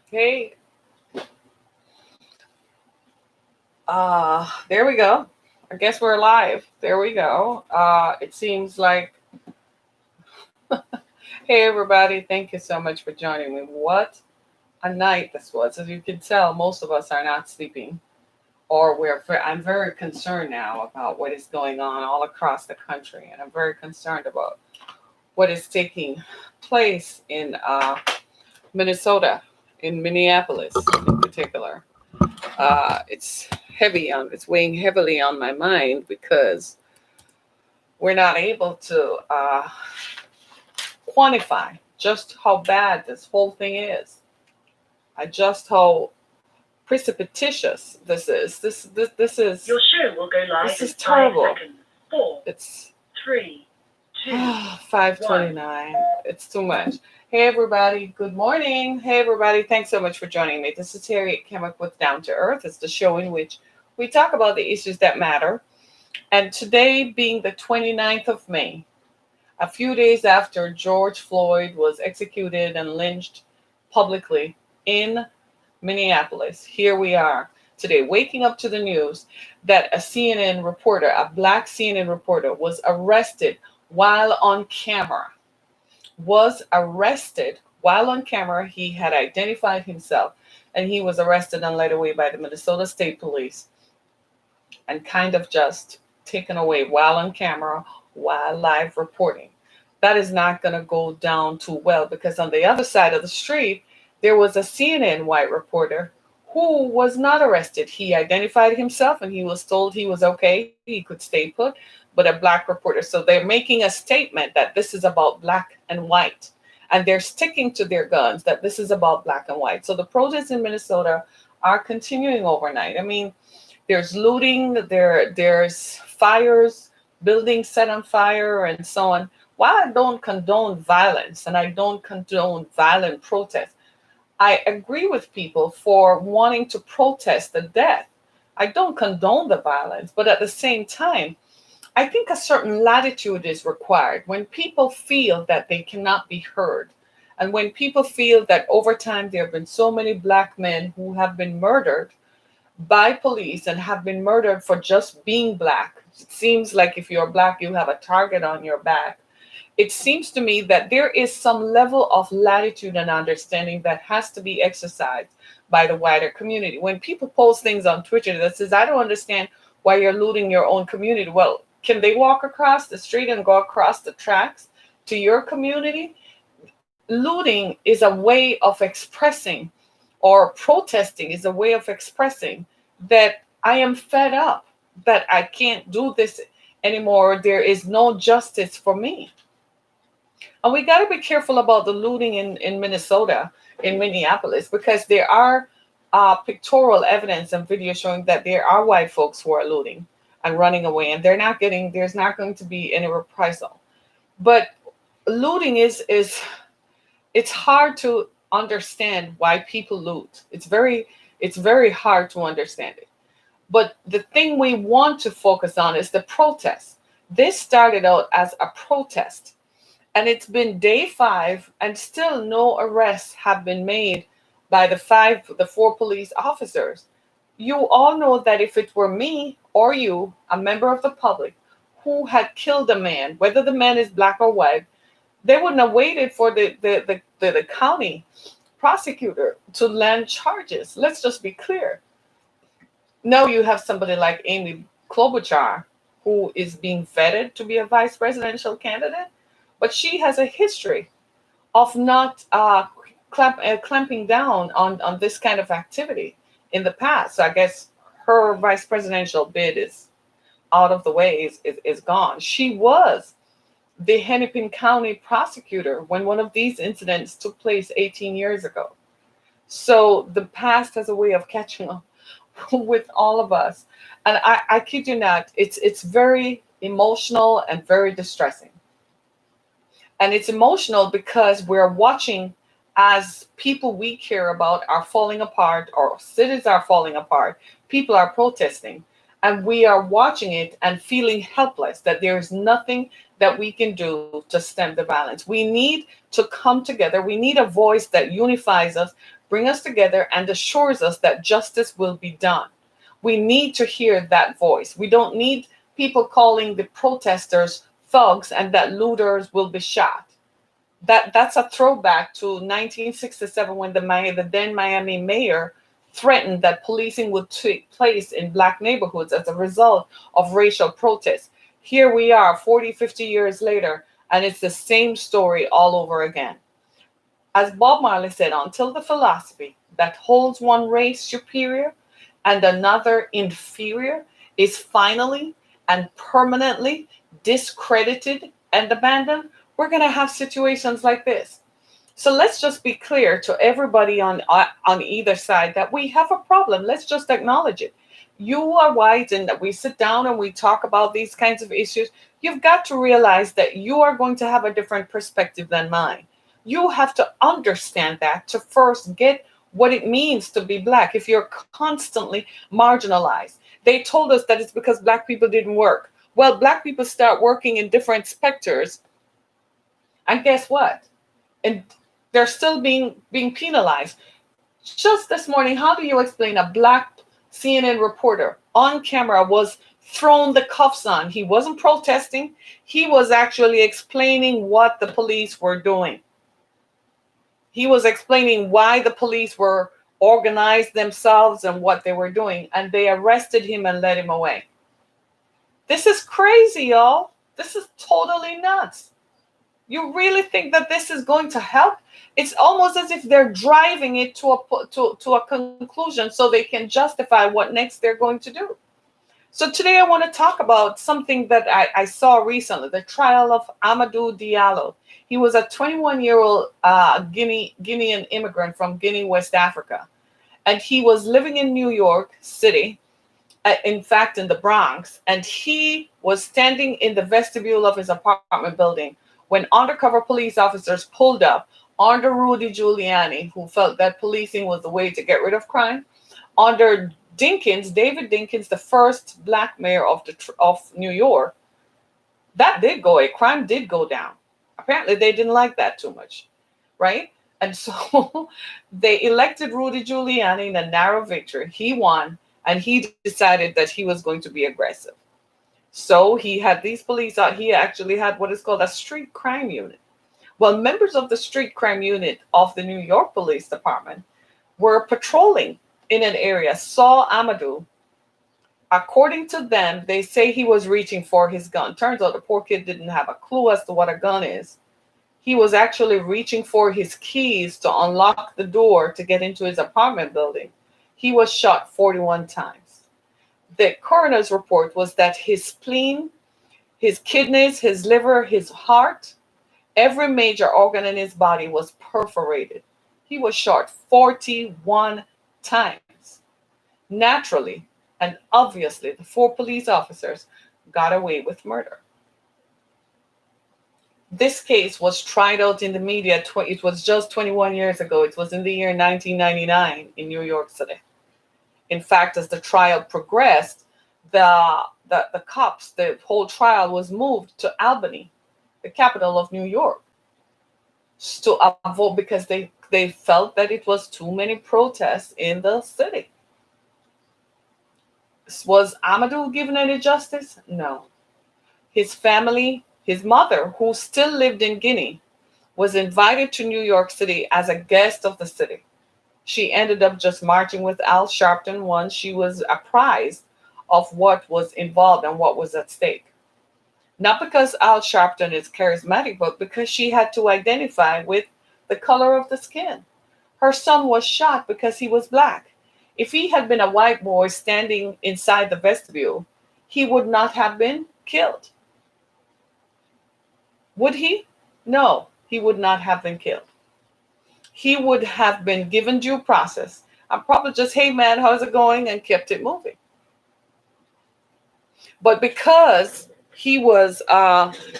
Hey, there we go. I guess we're live. There we go. It seems like, hey everybody, thank you so much for joining me. What a night this was. As you can tell, most of us are not sleeping, or I'm very concerned now about what is going on all across the country, and I'm very concerned about what is taking place in Minnesota, in Minneapolis in particular. It's weighing heavily on my mind because we're not able to quantify just how bad this whole thing is. Just how precipitous this is. This is Your show will go live this in is 5 terrible. seconds. Four, It's three, two, 5:29. It's too much. Hey everybody, good morning. Hey everybody, thanks so much for joining me. This is Harriet Kemick with Down to Earth. It's the show in which we talk about the issues that matter. And today being the 29th of May, a few days after George Floyd was executed and lynched publicly in Minneapolis, here we are today, waking up to the news that a CNN reporter, a black CNN reporter, was arrested while on camera. Was arrested while on camera. He had identified himself and he was arrested and led away by the Minnesota State Police and kind of just taken away while on camera, while live reporting. That is not going to go down too well because on the other side of the street, there was a CNN white reporter who was not arrested. He identified himself and he was told he was okay, he could stay put, but a black reporter. So they're making a statement that this is about black and white. And they're sticking to their guns that this is about black and white. So the protests in Minnesota are continuing overnight. I mean, there's looting, there's fires, buildings set on fire, and so on. While I don't condone violence and I don't condone violent protests, I agree with people for wanting to protest the death. I don't condone the violence, but at the same time, I think a certain latitude is required when people feel that they cannot be heard. And when people feel that over time there have been so many black men who have been murdered by police and have been murdered for just being black. It seems like if you're black, you have a target on your back. It seems to me that there is some level of latitude and understanding that has to be exercised by the wider community. When people post things on Twitter that says, I don't understand why you're looting your own community. Well, can they walk across the street and go across the tracks to your community? Looting is a way of expressing, or protesting is a way of expressing that I am fed up, that I can't do this anymore. There is no justice for me. And we got to be careful about the looting in Minnesota, in Minneapolis, because there are pictorial evidence and video showing that there are white folks who are looting and running away, and there's not going to be any reprisal. But looting is it's hard to understand why people loot. It's very hard to understand it. But the thing we want to focus on is the protest. This started out as a protest, and it's been day 5 and still no arrests have been made by the four police officers. You all know that if it were me or you, a member of the public, who had killed a man, whether the man is black or white, they wouldn't have waited for the county prosecutor to land charges. Let's just be clear. Now you have somebody like Amy Klobuchar, who is being vetted to be a vice presidential candidate, but she has a history of not clamping down on this kind of activity in the past. So I guess her vice presidential bid is out of the way, is gone. She was the Hennepin County prosecutor when one of these incidents took place 18 years ago. So the past has a way of catching up with all of us. And I kid you not, it's very emotional and very distressing. And it's emotional because we're watching as people we care about are falling apart, or cities are falling apart, people are protesting, and we are watching it and feeling helpless that there is nothing that we can do to stem the violence. We need to come together. We need a voice that unifies us, bring us together, and assures us that justice will be done. We need to hear that voice. We don't need people calling the protesters thugs and that looters will be shot. That's a throwback to 1967 when the then Miami mayor threatened that policing would take place in black neighborhoods as a result of racial protests. Here we are 40, 50 years later, and it's the same story all over again. As Bob Marley said, until the philosophy that holds one race superior and another inferior is finally and permanently discredited and abandoned, we're going to have situations like this. So let's just be clear to everybody on either side that we have a problem. Let's just acknowledge it. You are white, and we sit down and we talk about these kinds of issues. You've got to realize that you are going to have a different perspective than mine. You have to understand that to first get what it means to be black if you're constantly marginalized. They told us that it's because black people didn't work. Well, black people start working in different sectors, and guess what? And they're still being penalized. Just this morning, how do you explain a black CNN reporter on camera was thrown the cuffs on? He wasn't protesting. He was actually explaining what the police were doing. He was explaining why the police were organized themselves and what they were doing, and they arrested him and led him away. This is crazy, y'all. This is totally nuts. You really think that this is going to help? It's almost as if they're driving it to a conclusion so they can justify what next they're going to do. So today I want to talk about something that I saw recently, the trial of Amadou Diallo. He was a 21-year-old Guinean immigrant from Guinea, West Africa. And he was living in New York City, in fact, in the Bronx. And he was standing in the vestibule of his apartment building when undercover police officers pulled up under Rudy Giuliani, who felt that policing was the way to get rid of crime, under David Dinkins, the first black mayor of New York. That did go away. Crime did go down. Apparently, they didn't like that too much, right? And so they elected Rudy Giuliani in a narrow victory. He won, and he decided that he was going to be aggressive. So he had these police out. He actually had what is called a street crime unit. Well, members of the street crime unit of the New York Police Department were patrolling in an area, saw Amadou. According to them, they say he was reaching for his gun. Turns out the poor kid didn't have a clue as to what a gun is. He was actually reaching for his keys to unlock the door to get into his apartment building. He was shot 41 times. The coroner's report was that his spleen, his kidneys, his liver, his heart, every major organ in his body was perforated. He was shot 41 times. Naturally and obviously, the four police officers got away with murder. This case was tried out in the media. It was just 21 years ago. It was in the year 1999 in New York City. In fact, as the trial progressed, the cops, the whole trial was moved to Albany, the capital of New York, to avoid because they felt that it was too many protests in the city. Was Amadou given any justice? No. His family, his mother, who still lived in Guinea, was invited to New York City as a guest of the city. She ended up just marching with Al Sharpton once she was apprised of what was involved and what was at stake. Not because Al Sharpton is charismatic, but because she had to identify with the color of the skin. Her son was shot because he was black. If he had been a white boy standing inside the vestibule, he would not have been killed. Would he? No, he would not have been killed. He would have been given due process. I'm probably just, hey man, how's it going? And kept it moving. But because he was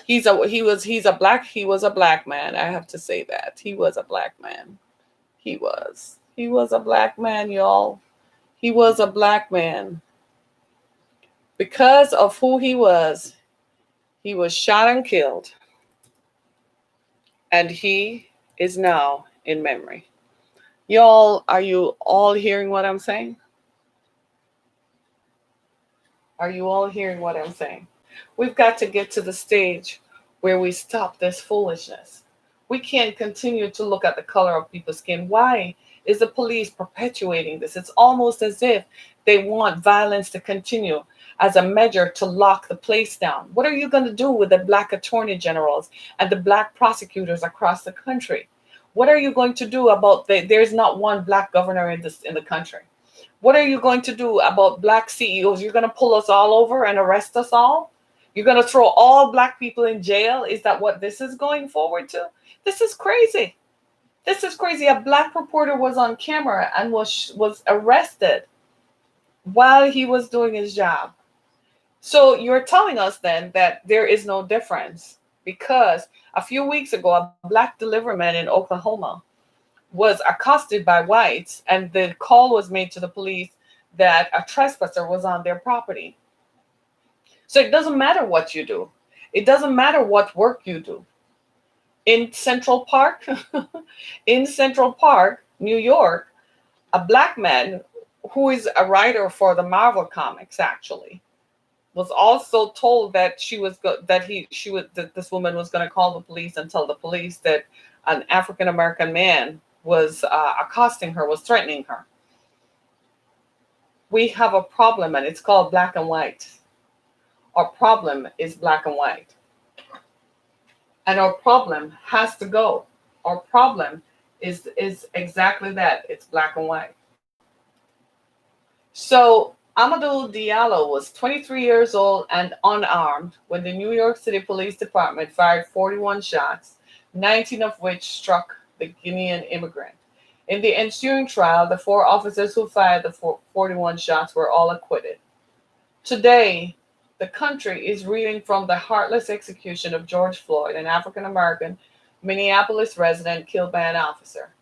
he was a black man. I have to say that. He was a black man. He was a black man, y'all. He was a black man. Because of who he He was shot and killed, and he is now in memory. Y'all, are you all hearing what I'm saying? Are you all hearing what I'm saying? We've got to get to the stage where we stop this foolishness. We can't continue to look at the color of people's skin. Why is the police perpetuating this? It's almost as if they want violence to continue as a measure to lock the place down. What are you going to do with the black attorney generals and the black prosecutors across the country? What are you going to do about there's not one black governor in the country? What are you going to do about black CEOs? You're going to pull us all over and arrest us all? You're going to throw all black people in jail? Is that what this is going forward to? This is crazy. This is crazy. A black reporter was on camera and was arrested while he was doing his job. So you're telling us then that there is no difference because a few weeks ago, a black deliveryman in Oklahoma was accosted by whites, and the call was made to the police that a trespasser was on their property. So it doesn't matter what you do. It doesn't matter what work you do. In Central Park, in Central Park, New York, a black man who is a writer for the Marvel comics actually was also told that this woman was going to call the police and tell the police that an African American man was accosting her, was threatening her. We have a problem, and it's called black and white. Our problem is black and white. And our problem has to go. Our problem is exactly that. It's black and white. So Amadou Diallo was 23 years old and unarmed when the New York City Police Department fired 41 shots, 19 of which struck the Guinean immigrant. In the ensuing trial, the four officers who fired the 41 shots were all acquitted. Today, the country is reeling from the heartless execution of George Floyd, an African American Minneapolis resident killed by an officer.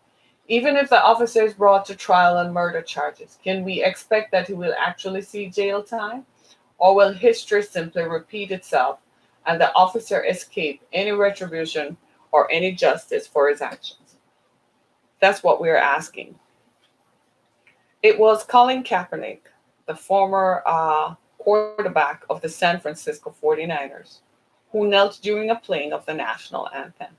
Even if the officer is brought to trial on murder charges, can we expect that he will actually see jail time? Or will history simply repeat itself and the officer escape any retribution or any justice for his actions? That's what we're asking. It was Colin Kaepernick, the former quarterback of the San Francisco 49ers, who knelt during a playing of the national anthem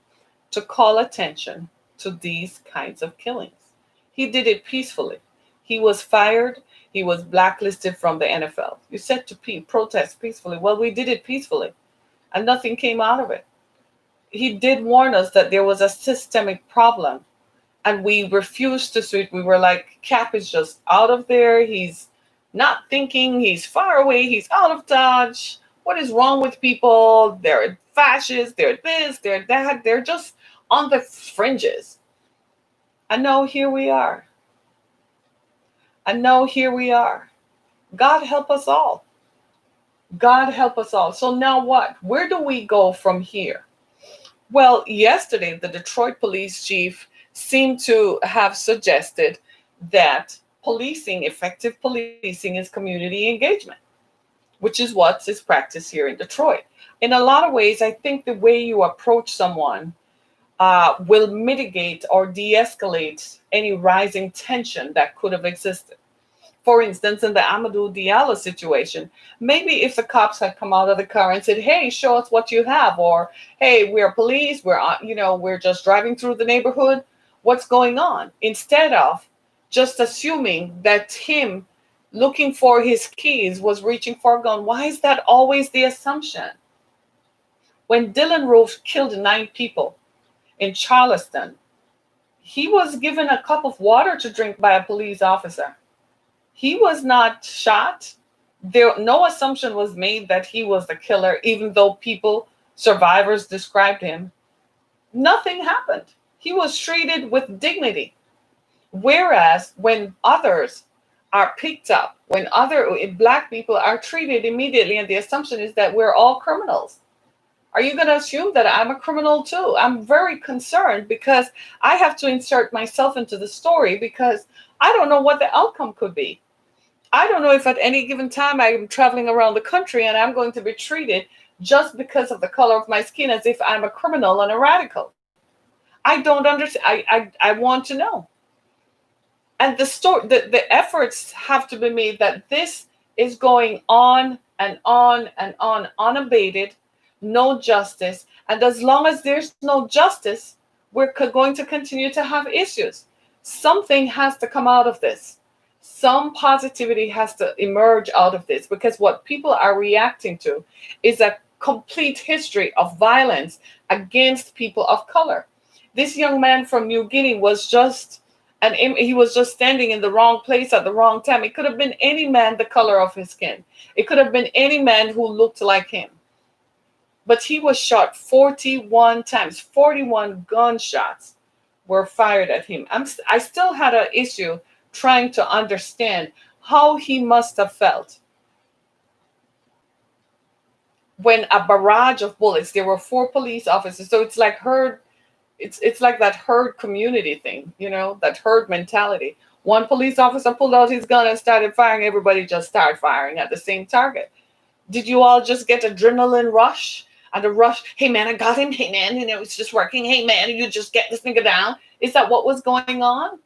to call attention to these kinds of killings. He did it peacefully. He was fired. He was blacklisted from the NFL. You said to protest peacefully. Well, we did it peacefully, and nothing came out of it. He did warn us that there was a systemic problem, and we refused to see it. We were like, Cap is just out of there. He's not thinking. He's far away. He's out of touch. What is wrong with people? They're fascists. They're this. They're that. They're just on the fringes. And now here we are. And now here we are. God help us all. God help us all. So now what? Where do we go from here? Well, yesterday, the Detroit police chief seemed to have suggested that effective policing, is community engagement, which is what is practiced here in Detroit. In a lot of ways, I think the way you approach someone will mitigate or de-escalate any rising tension that could have existed. For instance, in the Amadou Diallo situation, maybe if the cops had come out of the car and said, "Hey, show us what you have," or "Hey, we're police, we're just driving through the neighborhood. What's going on?" Instead of just assuming that him looking for his keys was reaching for a gun. Why is that always the assumption? When Dylan Roof killed 9 people in Charleston, he was given a cup of water to drink by a police officer. He was not shot. No assumption was made that he was the killer, even though survivors described him. Nothing happened. He was treated with dignity. Whereas when others are picked up, when other black people are treated immediately, and the assumption is that we're all criminals. Are you going to assume that I'm a criminal too? I'm very concerned because I have to insert myself into the story because I don't know what the outcome could be. I don't know if at any given time I'm traveling around the country and I'm going to be treated just because of the color of my skin, as if I'm a criminal and a radical. I don't understand. I want to know. And the efforts have to be made that this is going on and on and on, unabated, no justice. And as long as there's no justice, we're going to continue to have issues. Something has to come out of this. Some positivity has to emerge out of this, because what people are reacting to is a complete history of violence against people of color. This young man from New Guinea was just he was just standing in the wrong place at the wrong time. It could have been any man the color of his skin. It could have been any man who looked like him. But he was shot 41 times. 41 gunshots were fired at him. I still had an issue trying to understand how he must have felt when a barrage of bullets, there were four police officers. So it's like it's like that herd community thing, that herd mentality. One police officer pulled out his gun and started firing. Everybody just started firing at the same target. Did you all just get adrenaline rush? And a rush, hey man, I got him. Hey man, it's just working. Hey man, you just get this nigga down. Is that what was going on?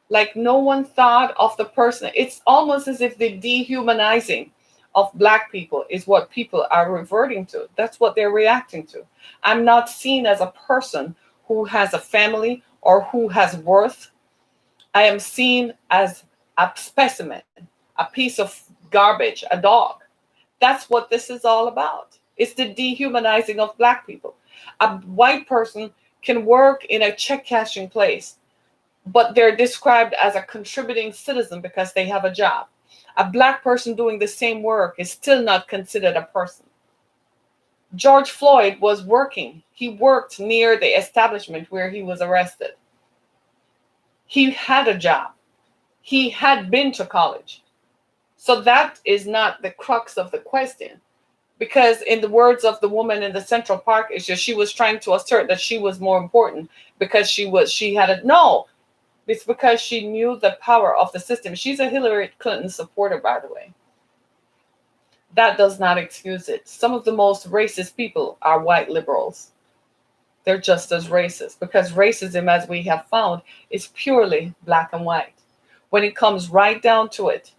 Like no one thought of the person. It's almost as if the dehumanizing of black people is what people are reverting to. That's what they're reacting to. I'm not seen as a person who has a family or who has worth. I am seen as a specimen, a piece of garbage, a dog. That's what this is all about. It's the dehumanizing of black people. A white person can work in a check cashing place, but they're described as a contributing citizen because they have a job. A black person doing the same work is still not considered a person. George Floyd was working. He worked near the establishment where he was arrested. He had a job. He had been to college. So that is not the crux of the question. Because in the words of the woman in the Central Park issue, she was trying to assert that she was more important because she had a no. It's because she knew the power of the system. She's a Hillary Clinton supporter, by the way. That does not excuse it. Some of the most racist people are white liberals. They're just as racist because racism, as we have found, is purely black and white. When it comes right down to it,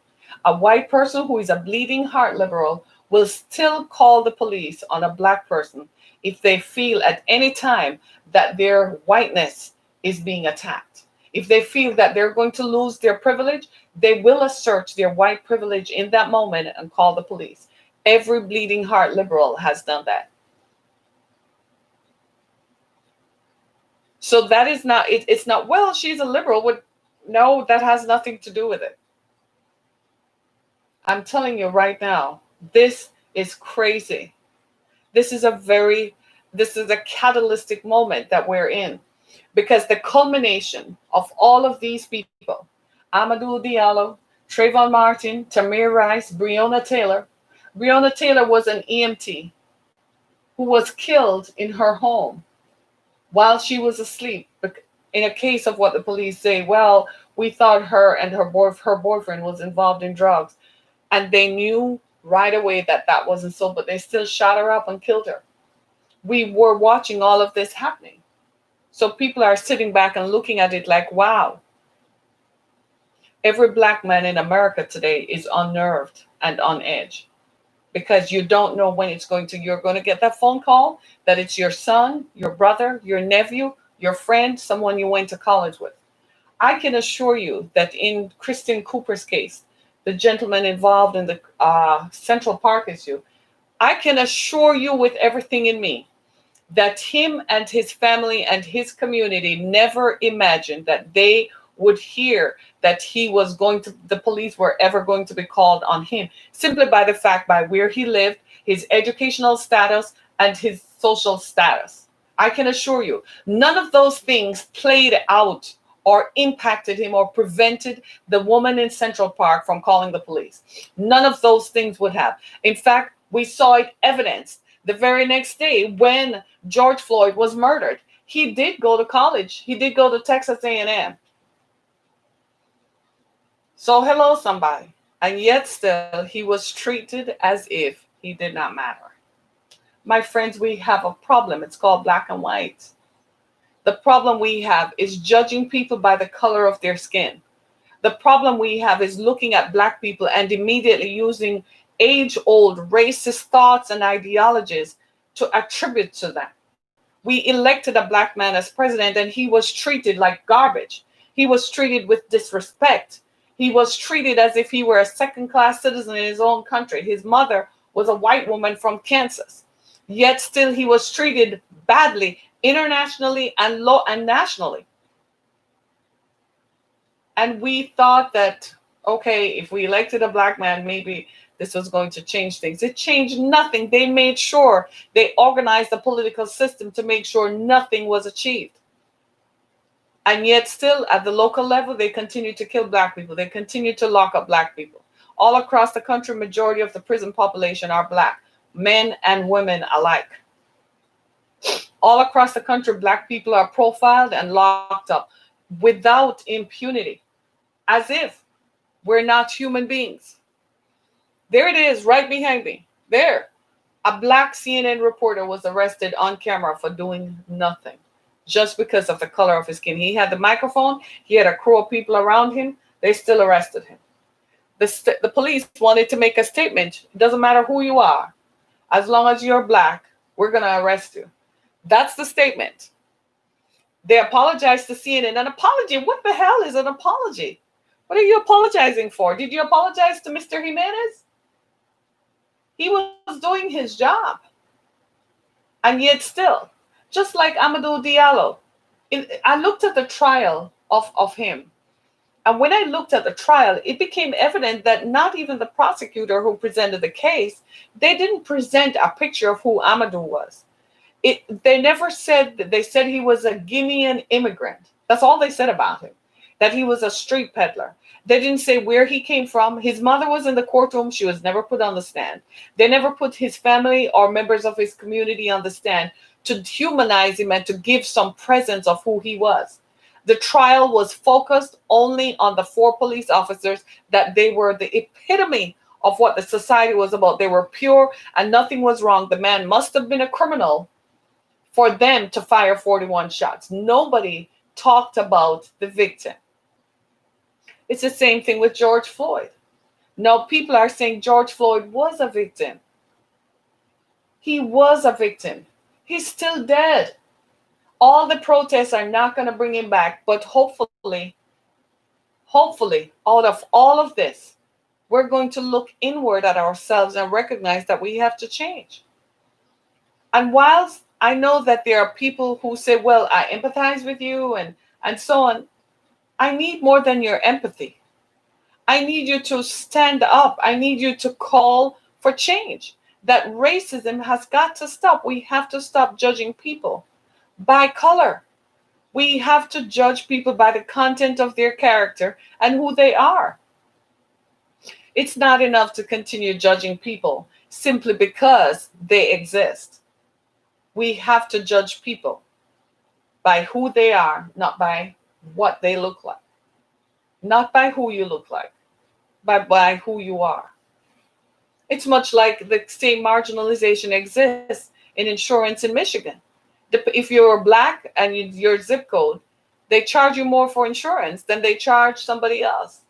a white person who is a bleeding heart liberal will still call the police on a black person if they feel at any time that their whiteness is being attacked. If they feel that they're going to lose their privilege, they will assert their white privilege in that moment and call the police. Every bleeding heart liberal has done that. So that is not, it's not, well, she's a liberal. No, that has nothing to do with it. I'm telling you right now, this is crazy. This is a catalytic moment that we're in, because the culmination of all of these people, Amadou Diallo, Trayvon Martin, Tamir Rice, Breonna Taylor. Breonna Taylor was an EMT who was killed in her home while she was asleep. In a case of what the police say, well, we thought her and her boyfriend was involved in drugs. And they knew right away that that wasn't so, but they still shot her up and killed her. We were watching all of this happening. So people are sitting back and looking at it like, wow. Every black man in America today is unnerved and on edge because you don't know when you're going to get that phone call that it's your son, your brother, your nephew, your friend, someone you went to college with. I can assure you that in Christine Cooper's case, the gentleman involved in the Central Park issue, I can assure you with everything in me that him and his family and his community never imagined that they would hear that the police were ever going to be called on him, simply by the fact by where he lived, his educational status, and his social status. I can assure you, none of those things played out or impacted him or prevented the woman in Central Park from calling the police. None of those things would have. In fact, we saw it evidenced the very next day when George Floyd was murdered. He did go to college. He did go to Texas A&M. So hello, somebody. And yet still, he was treated as if he He did not matter. My friends, we have a problem. It's called black and white. The problem we have is judging people by the color of their skin. The problem we have is looking at black people and immediately using age old racist thoughts and ideologies to attribute to them. We elected a black man as president and he was treated like garbage. He was treated with disrespect. He was treated as if he were a second class citizen in his own country. His mother was a white woman from Kansas. Yet still he was treated badly internationally and nationally. And we thought that, okay, if we elected a black man, maybe this was going to change things. It changed nothing. They made sure they organized the political system to make sure nothing was achieved. And yet still at the local level, they continue to kill black people. They continue to lock up black people. All across the country, majority of the prison population are black, men and women alike. All across the country, black people are profiled and locked up without impunity, as if we're not human beings. There it is, right behind me. There. A black CNN reporter was arrested on camera for doing nothing just because of the color of his skin. He had the microphone, he had a crew of people around him, they still arrested him. The police wanted to make a statement. It doesn't matter who you are. As long as you're black, we're going to arrest you. That's the statement. They apologized to CNN. An apology? What the hell is an apology? What are you apologizing for? Did you apologize to Mr. Jimenez? He was doing his job. And yet still, just like Amadou Diallo, I looked at the trial of him. And when I looked at the trial, it became evident that not even the prosecutor who presented the case, they didn't present a picture of who Amadou was. They never said that. They said he was a Guinean immigrant. That's all they said about him, that he was a street peddler. They didn't say where he came from. His mother was in the courtroom. She was never put on the stand. They never put his family or members of his community on the stand to humanize him and to give some presence of who he was. The trial was focused only on the four police officers, that they were the epitome of what the society was about. They were pure and nothing was wrong. The man must have been a criminal for them to fire 41 shots. Nobody talked about the victim. It's the same thing with George Floyd. Now people are saying George Floyd was a victim. He was a victim. He's still dead. All the protests are not going to bring him back, but hopefully, out of all of this, we're going to look inward at ourselves and recognize that we have to change. And whilst I know that there are people who say, well, I empathize with you and so on, I need more than your empathy. I need you to stand up. I need you to call for change. That racism has got to stop. We have to stop judging people by color. We have to judge people by the content of their character and who they are. It's not enough to continue judging people simply because they exist. We have to judge people by who they are, not by what they look like. Not by who you look like, but by who you are. It's much like the same marginalization exists in insurance in Michigan. If you're black and your zip code, they charge you more for insurance than they charge somebody else.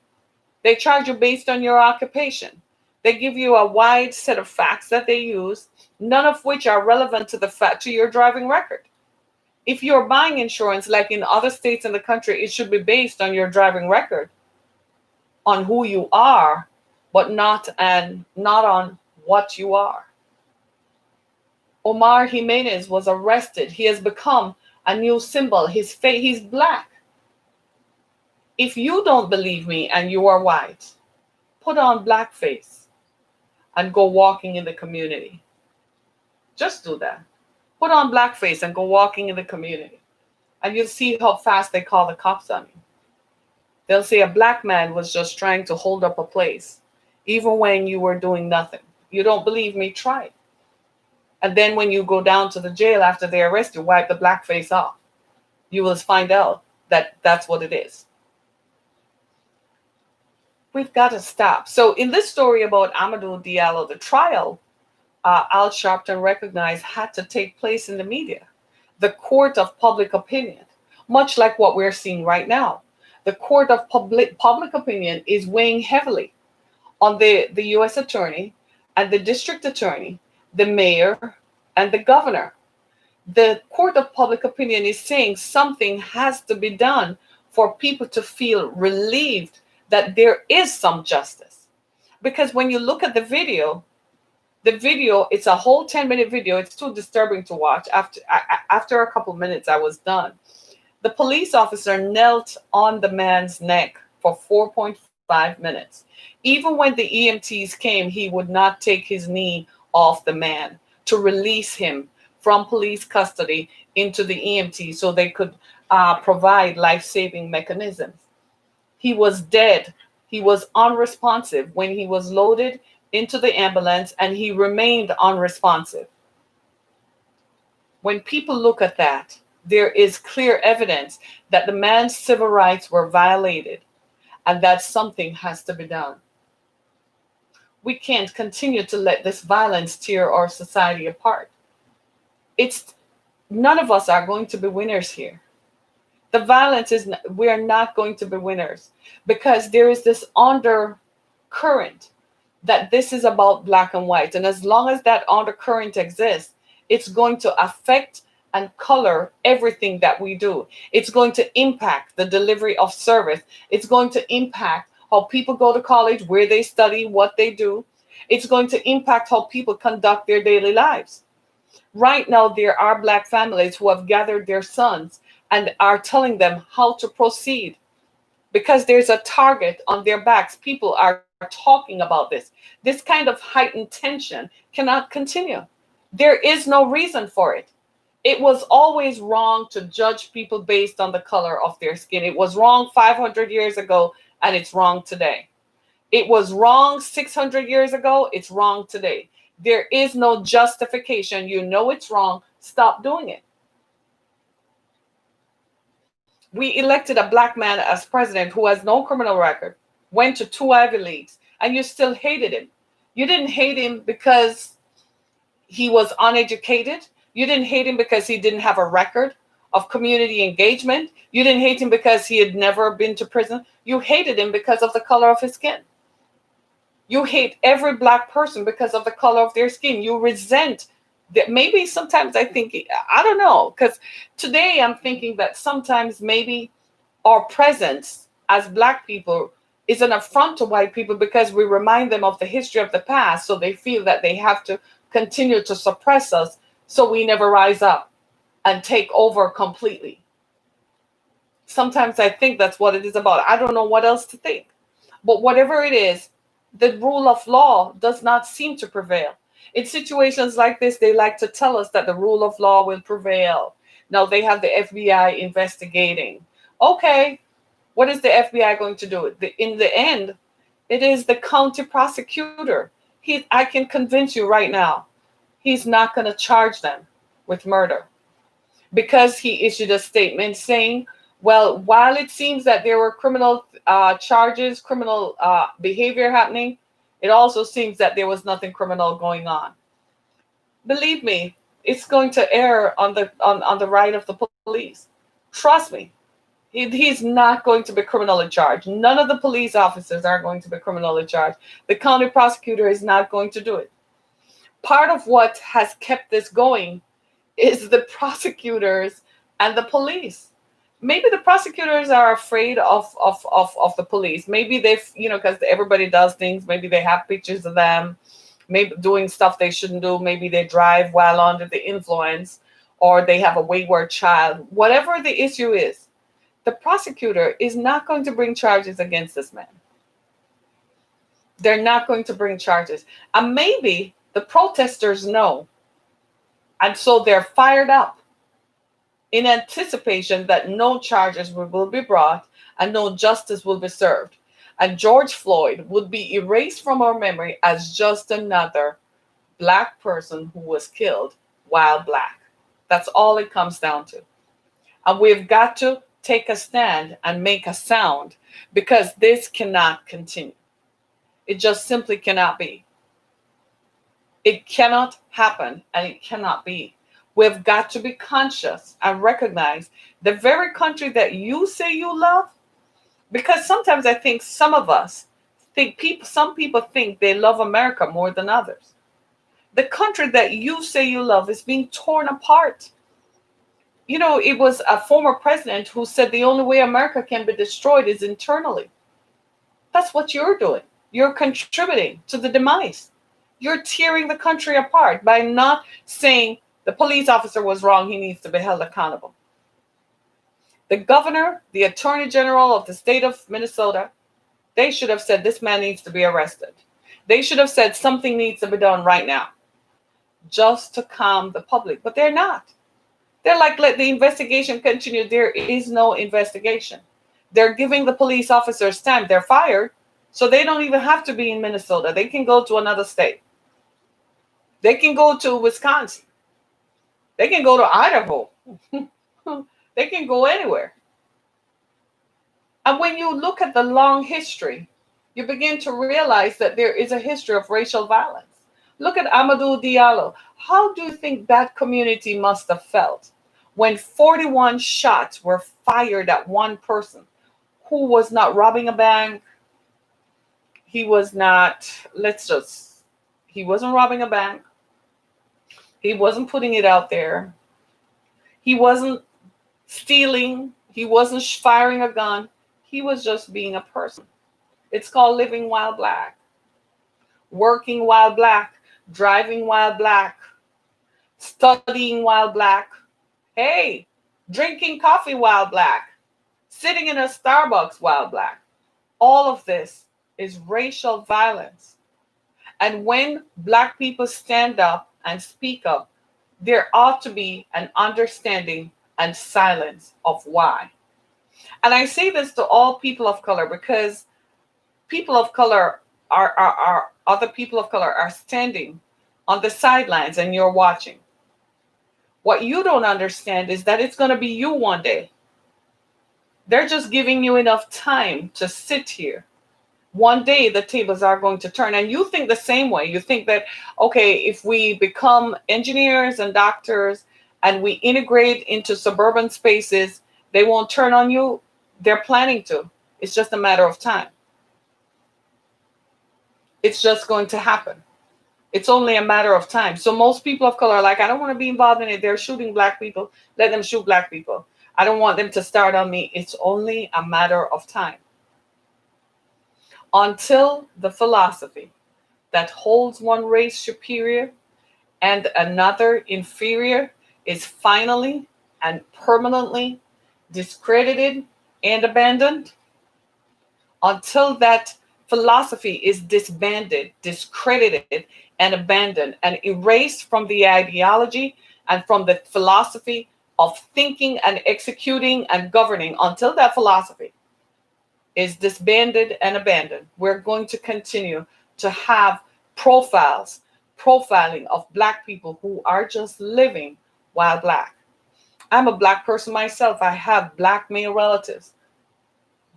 They charge you based on your occupation. They give you a wide set of facts that they use, none of which are relevant to your driving record. If you're buying insurance, like in other states in the country, it should be based on your driving record, on who you are, but not on what you are. Omar Jimenez was arrested. He has become a new symbol. He's black. If you don't believe me and you are white, put on blackface and go walking in the community. Just do that. Put on blackface and go walking in the community. And you'll see how fast they call the cops on you. They'll say a black man was just trying to hold up a place, even when you were doing nothing. You don't believe me? Try it. And then when you go down to the jail after they arrest you, wipe the blackface off. You will find out that that's what it is. We've got to stop. So in this story about Amadou Diallo, the trial Al Sharpton recognized had to take place in the media, the court of public opinion, much like what we're seeing right now. The court of public opinion is weighing heavily on the U.S. attorney and the district attorney, the mayor, and the governor. The court of public opinion is saying something has to be done for people to feel relieved that there is some justice. Because when you look at the video, it's a whole 10-minute video. It's too disturbing to watch. After a couple minutes, I was done. The police officer knelt on the man's neck for 4.5 minutes. Even when the EMTs came, he would not take his knee off the man to release him from police custody into the EMT so they could provide life saving mechanisms. He was dead. He was unresponsive when he was loaded into the ambulance, and he remained unresponsive. When people look at that, there is clear evidence that the man's civil rights were violated and that something has to be done. We can't continue to let this violence tear our society apart. It's None of us are going to be winners here. The violence is We are not going to be winners because there is this undercurrent that this is about black and white, and as long as that undercurrent exists, it's going to affect and color everything that we do. It's going to impact the delivery of service. It's going to impact how people go to college, where they study, what they do. It's going to impact how people conduct their daily lives. Right now, there are black families who have gathered their sons and are telling them how to proceed because there's a target on their backs. People are talking about this. This kind of heightened tension cannot continue. There is no reason for it. It was always wrong to judge people based on the color of their skin. It was wrong 500 years ago, and it's wrong today. It was wrong 600 years ago, it's wrong today. There is no justification. You know it's wrong. Stop doing it. We elected a black man as president who has no criminal record, went to two Ivy Leagues, and you still hated him. You didn't hate him because he was uneducated. You didn't hate him because he didn't have a record of community engagement. You didn't hate him because he had never been to prison. You hated him because of the color of his skin. You hate every black person because of the color of their skin. You resent that. Maybe sometimes I think, I don't know, because today I'm thinking that sometimes maybe our presence as black people is an affront to white people because we remind them of the history of the past. So they feel that they have to continue to suppress us so we never rise up and take over completely. Sometimes I think that's what it is about. I don't know what else to think. But whatever it is, the rule of law does not seem to prevail. In situations like this, they like to tell us that the rule of law will prevail. Now they have the FBI investigating. Okay, what is the FBI going to do? In the end, it is the county prosecutor. I can convince you right now, he's not going to charge them with murder because he issued a statement saying, well, while it seems that there were criminal charges, criminal behavior happening, it also seems that there was nothing criminal going on. Believe me, it's going to err on the right of the police. Trust me, he's not going to be criminally charged. None of the police officers are going to be criminally charged. The county prosecutor is not going to do it. Part of what has kept this going is the prosecutors and the police. Maybe the prosecutors are afraid of the police. Maybe they've, because everybody does things. Maybe they have pictures of them, maybe doing stuff they shouldn't do. Maybe they drive while under the influence, or they have a wayward child. Whatever the issue is, the prosecutor is not going to bring charges against this man. They're not going to bring charges. And maybe the protesters know. And so they're fired up in anticipation that no charges will be brought and no justice will be served. And George Floyd would be erased from our memory as just another black person who was killed while black. That's all it comes down to. And we've got to take a stand and make a sound because this cannot continue. It just simply cannot be. It cannot happen and it cannot be. We've got to be conscious and recognize the very country that you say you love. Because sometimes I think some of us think some people think they love America more than others. The country that you say you love is being torn apart. You know, it was a former president who said the only way America can be destroyed is internally. That's what you're doing. You're contributing to the demise. You're tearing the country apart by not saying the police officer was wrong, he needs to be held accountable. The governor, the attorney general of the state of Minnesota, they should have said this man needs to be arrested. They should have said something needs to be done right now just to calm the public, but they're not. They're like, let the investigation continue. There is no investigation. They're giving the police officers time. They're fired, so they don't even have to be in Minnesota. They can go to another state. They can go to Wisconsin. They can go to Idaho. They can go anywhere. And when you look at the long history, you begin to realize that there is a history of racial violence. Look at Amadou Diallo. How do you think that community must have felt when 41 shots were fired at one person who was not robbing a bank? He was not, he wasn't robbing a bank. He wasn't putting it out there. He wasn't stealing. He wasn't firing a gun. He was just being a person. It's called living while black, working while black, driving while black, studying while black. Hey, drinking coffee while black, sitting in a Starbucks while black. All of this is racial violence. And when black people stand up and speak up, there ought to be an understanding and silence of why. And I say this to all people of color because people of color are other people of color are standing on the sidelines and you're watching. What you don't understand is that it's going to be you one day. They're just giving you enough time to sit here. One day the tables are going to turn. And you think the same way. You think that, okay, if we become engineers and doctors and we integrate into suburban spaces, they won't turn on you. They're planning to. It's just a matter of time. It's just going to happen. It's only a matter of time. So most people of color are like, I don't want to be involved in it. They're shooting black people. Let them shoot black people. I don't want them to start on me. It's only a matter of time. Until the philosophy that holds one race superior and another inferior is finally and permanently discredited and abandoned, until that philosophy is disbanded, discredited, and abandoned, and erased from the ideology and from the philosophy of thinking and executing and governing, until that philosophy is disbanded and abandoned, we're going to continue to have profiling of black people who are just living while black. I'm a black person myself. I have black male relatives.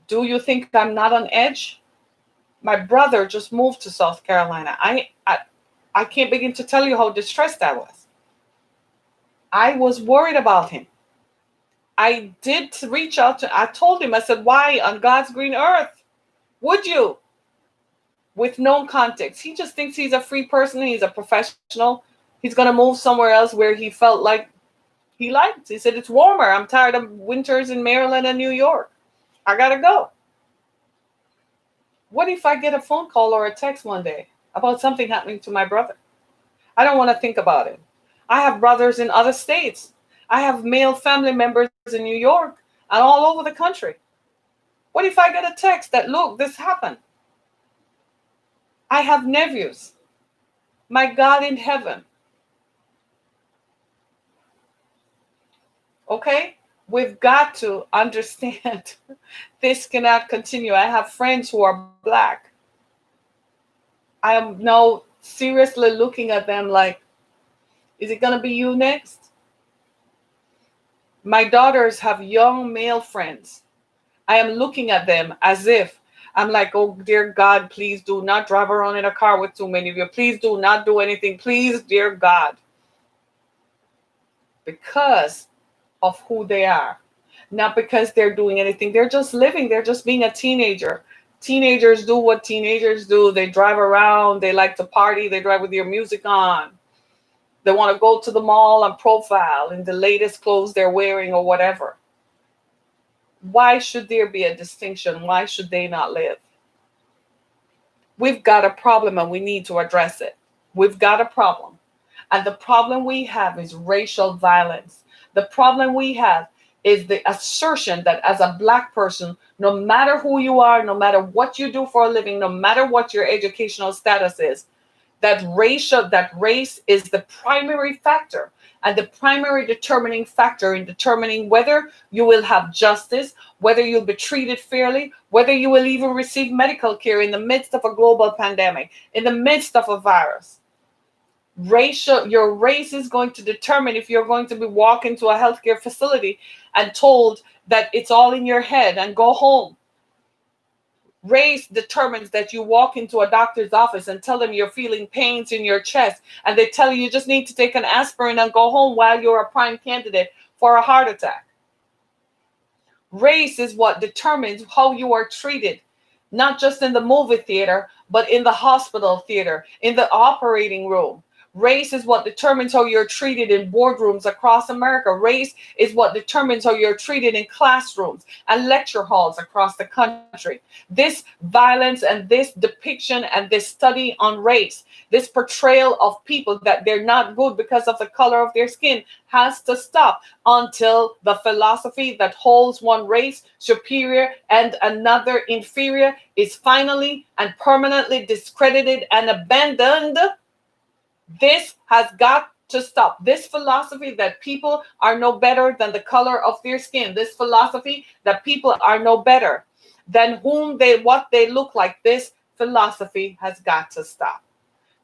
Do you think I'm not on edge? My brother just moved to South Carolina. I can't begin to tell you how distressed I was. I was worried about him. I did reach out to, I told him, I said, why on God's green earth would you? With no context. He just thinks he's a free person. He's a professional. He's going to move somewhere else where he felt like he liked. He said, it's warmer. I'm tired of winters in Maryland and New York. I got to go. What if I get a phone call or a text one day about something happening to my brother? I don't want to think about it. I have brothers in other states. I have male family members in New York and all over the country. What if I get a text that, look, this happened? I have nephews. My God in heaven. Okay? We've got to understand this cannot continue. I have friends who are black. I am now seriously looking at them like, is it going to be you next? My daughters have young male friends. I am looking at them as if I'm like, oh dear God, please do not drive around in a car with too many of you. Please do not do anything. Please, dear God, because of who they are, not because they're doing anything. They're just living. They're just being a teenager. Teenagers do what teenagers do. They drive around. They like to party. They drive with their music on. They want to go to the mall and profile in the latest clothes they're wearing or whatever. Why should there be a distinction? Why should they not live? We've got a problem and we need to address it. We've got a problem. And the problem we have is racial violence. The problem we have is the assertion that as a black person, no matter who you are, no matter what you do for a living, no matter what your educational status is, that race is the primary factor and the primary determining factor in determining whether you will have justice, whether you'll be treated fairly, whether you will even receive medical care in the midst of a global pandemic, in the midst of a virus. Your race is going to determine if you're going to be walking to a healthcare facility and told that it's all in your head and go home. Race determines that you walk into a doctor's office and tell them you're feeling pains in your chest, and they tell you just need to take an aspirin and go home while you're a prime candidate for a heart attack. Race is what determines how you are treated, not just in the movie theater, but in the hospital theater, in the operating room. Race is what determines how you're treated in boardrooms across America. Race is what determines how you're treated in classrooms and lecture halls across the country. This violence and this depiction and this study on race, this portrayal of people that they're not good because of the color of their skin, has to stop until the philosophy that holds one race superior and another inferior is finally and permanently discredited and abandoned. This has got to stop. This philosophy that people are no better than the color of their skin, this philosophy that people are no better than what they look like, this philosophy has got to stop.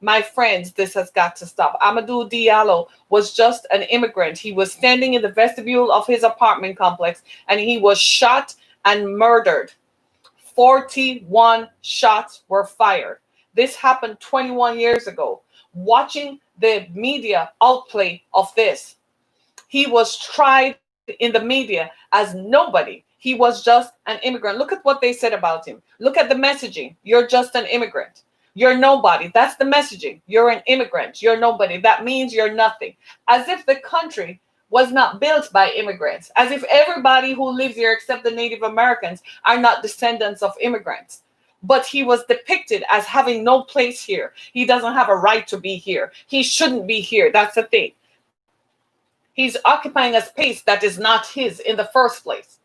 My friends, this has got to stop. Amadou Diallo was just an immigrant. He was standing in the vestibule of his apartment complex and he was shot and murdered. 41 shots were fired. This happened 21 years ago. Watching the media outplay of this, he was tried in the media as nobody. He was just an immigrant. Look at what they said about him. Look at the messaging. You're just an immigrant. You're nobody. That's the messaging. You're an immigrant. You're nobody. That means you're nothing. As if the country was not built by immigrants. As if everybody who lives here except the Native Americans are not descendants of immigrants. But he was depicted as having no place here. He doesn't have a right to be here. He shouldn't be here. That's the thing. He's occupying a space that is not his in the first place.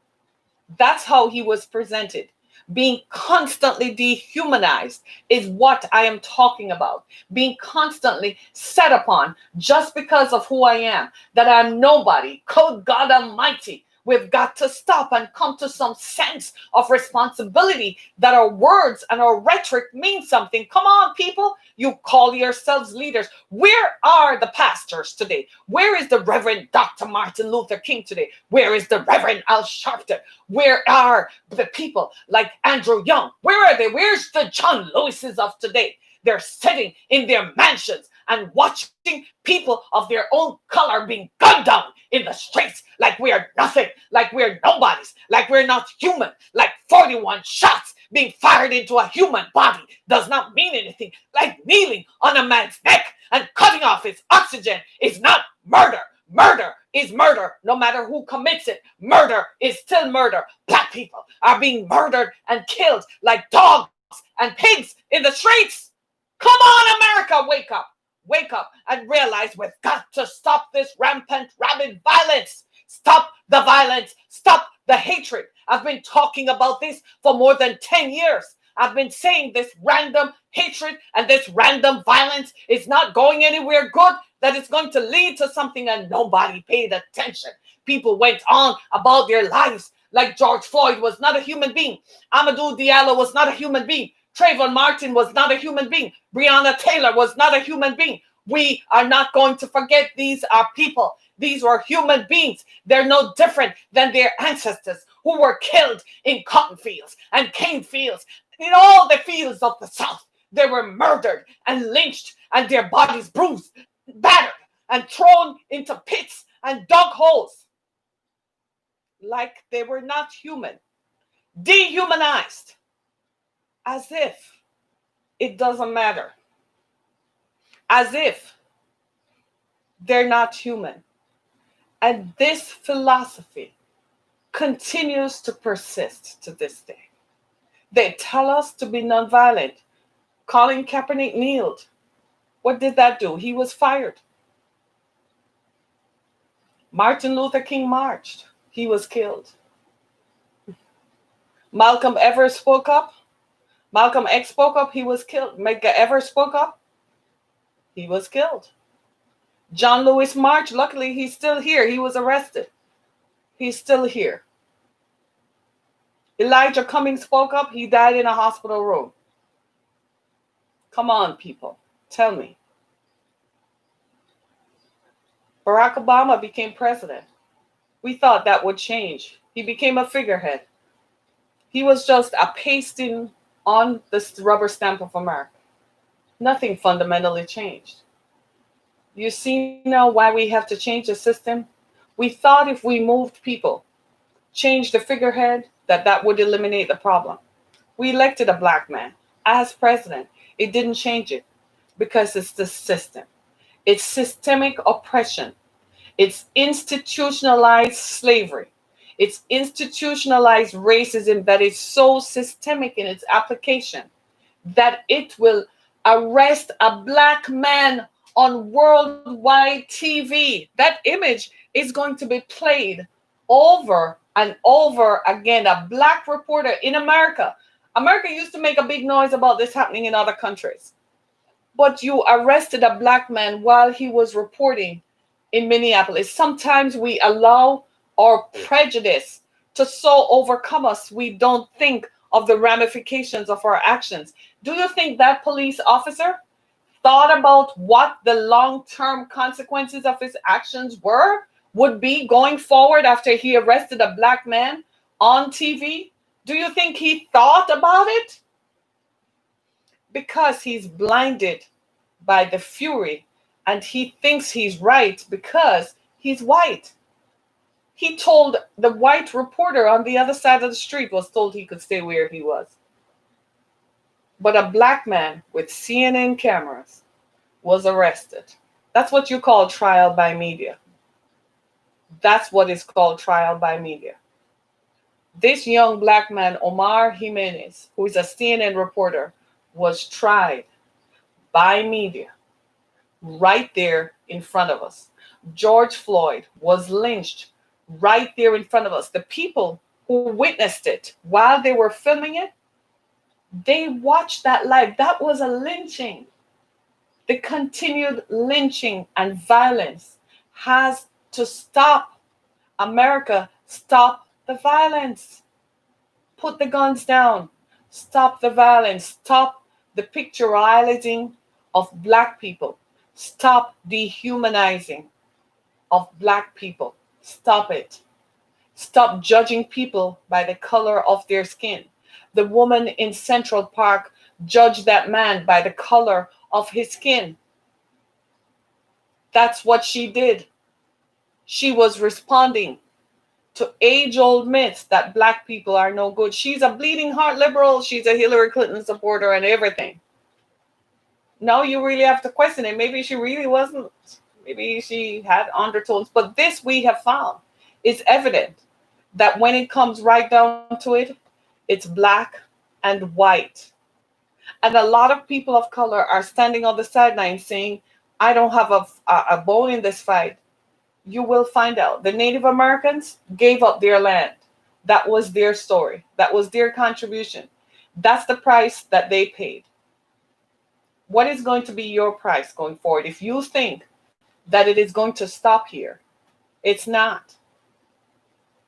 That's how he was presented. Being constantly dehumanized is what I am talking about. Being constantly set upon just because of who I am, that I'm nobody. Code God Almighty. We've got to stop and come to some sense of responsibility that our words and our rhetoric mean something. Come on, people. You call yourselves leaders. Where are the pastors today? Where is the Reverend Dr. Martin Luther King today? Where is the Reverend Al Sharpton? Where are the people like Andrew Young? Where are they? Where's the John Lewises of today? They're sitting in their mansions and watching people of their own color being gunned down in the streets like we are nothing, like we're nobodies, like we're not human, like 41 shots being fired into a human body does not mean anything, like kneeling on a man's neck and cutting off his oxygen is not murder. Murder is murder, no matter who commits it. Murder is still murder. Black people are being murdered and killed like dogs and pigs in the streets. Come on, America, wake up. Wake up and realize we've got to stop this rampant, rabid violence. Stop the violence. Stop the hatred. I've been talking about this for more than 10 years. I've been saying this random hatred and this random violence is not going anywhere good, that it's going to lead to something, and nobody paid attention. People went on about their lives like George Floyd was not a human being. Amadou Diallo was not a human being. Trayvon Martin was not a human being. Breonna Taylor was not a human being. We are not going to forget these are people. These were human beings. They're no different than their ancestors who were killed in cotton fields and cane fields, in all the fields of the South. They were murdered and lynched and their bodies bruised, battered, and thrown into pits and dug holes like they were not human, dehumanized, as if it doesn't matter, as if they're not human. And this philosophy continues to persist to this day. They tell us to be nonviolent. Colin Kaepernick kneeled. What did that do? He was fired. Martin Luther King marched. He was killed. Malcolm X spoke up. Malcolm X spoke up. He was killed. Medgar Evers spoke up. He was killed. John Lewis marched. Luckily, he's still here. He was arrested. He's still here. Elijah Cummings spoke up. He died in a hospital room. Come on, people. Tell me. Barack Obama became president. We thought that would change. He became a figurehead. He was just a pasting on the rubber stamp of America. Nothing fundamentally changed. You see now why we have to change the system? We thought if we moved people, changed the figurehead, that would eliminate the problem. We elected a black man as president. It didn't change it because it's the system. It's systemic oppression. It's institutionalized slavery. It's institutionalized racism that is so systemic in its application that it will arrest a black man on worldwide TV. That image is going to be played over and over again. A black reporter in America. America used to make a big noise about this happening in other countries. But you arrested a black man while he was reporting in Minneapolis. Sometimes we allow our prejudice to so overcome us, we don't think of the ramifications of our actions. Do you think that police officer thought about what the long-term consequences of his actions would be going forward after he arrested a black man on TV? Do you think he thought about it? Because he's blinded by the fury and he thinks he's right because he's white. He told the white reporter on the other side of the street was told he could stay where he was. But a black man with CNN cameras was arrested. That's what you call trial by media. That's what is called trial by media. This young black man, Omar Jimenez, who is a CNN reporter, was tried by media right there in front of us. George Floyd was lynched right there in front of us. The people who witnessed it while they were filming it, they watched that live. That was a lynching. The continued lynching and violence has to stop. America, stop the violence. Put the guns down. Stop the violence. Stop the pictorializing of black people. Stop dehumanizing of black people. Stop it. Stop judging people by the color of their skin. The woman in Central Park judged that man by the color of his skin. That's what she did. She was responding to age-old myths that black people are no good. She's a bleeding heart liberal. She's a Hillary Clinton supporter and everything. Now you really have to question it. Maybe she really wasn't. Maybe she had undertones. But this we have found is evident that when it comes right down to it, it's black and white. And a lot of people of color are standing on the sidelines saying, I don't have a bone in this fight. You will find out. The Native Americans gave up their land. That was their story. That was their contribution. That's the price that they paid. What is going to be your price going forward? If you think that it is going to stop here, it's not.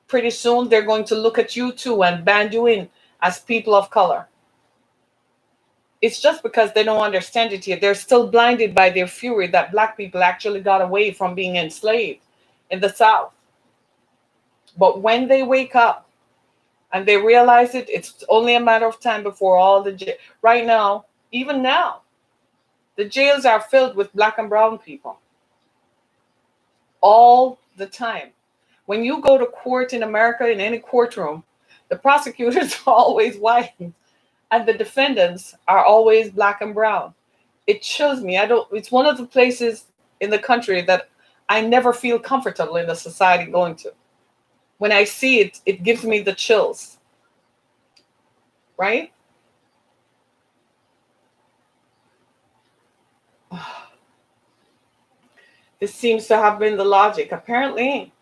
Pretty soon they're going to look at you too and ban you in as people of color. It's just because they don't understand it yet. They're still blinded by their fury that black people actually got away from being enslaved in the South. But when they wake up and they realize it, it's only a matter of time before right now, even now, the jails are filled with black and brown people all the time. When you go to court in America, in any courtroom, the prosecutors are always white and the defendants are always black and brown. It chills me. I don't It's one of the places in the country that I never feel comfortable in the society going to. When I see it, it gives me the chills, right? This seems to have been the logic. Apparently.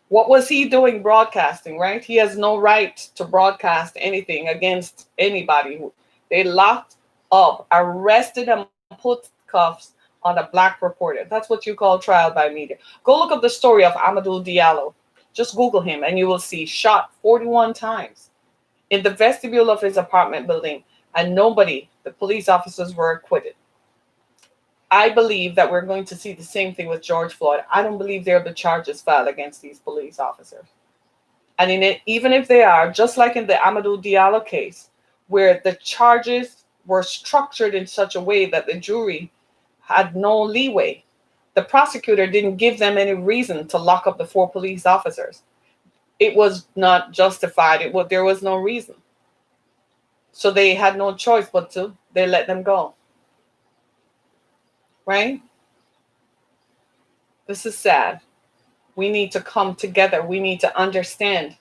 What was he doing broadcasting, right? He has no right to broadcast anything against anybody. They locked up, arrested, and put cuffs on a black reporter. That's what you call trial by media. Go look up the story of Amadou Diallo. Just Google him and you will see shot 41 times in the vestibule of his apartment building, and nobody, the police officers, were acquitted. I believe that we're going to see the same thing with George Floyd. I don't believe there will be charges filed against these police officers. And in it, even if they are, just like in the Amadou Diallo case, where the charges were structured in such a way that the jury had no leeway, the prosecutor didn't give them any reason to lock up the four police officers. It was not justified. There was no reason. So they had no choice but to. They let them go. Right? This is sad. We need to come together. We need to understand.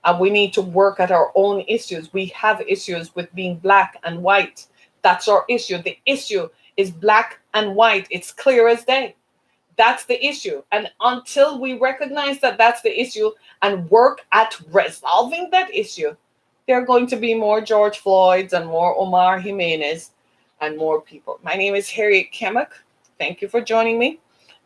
And we need to work at our own issues. We have issues with being black and white. That's our issue. The issue is black and white. It's clear as day. That's the issue. And until we recognize that that's the issue and work at resolving that issue, there are going to be more George Floyds and more Omar Jimenez and more people. My name is Harriet Kemmick. Thank you for joining me.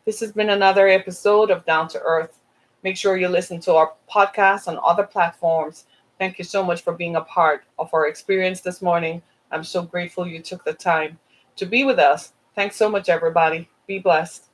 This has been another episode of Down to Earth. Make sure you listen to our podcast on other platforms. Thank you so much for being a part of our experience this morning. I'm so grateful you took the time to be with us. Thanks so much, everybody. Be blessed.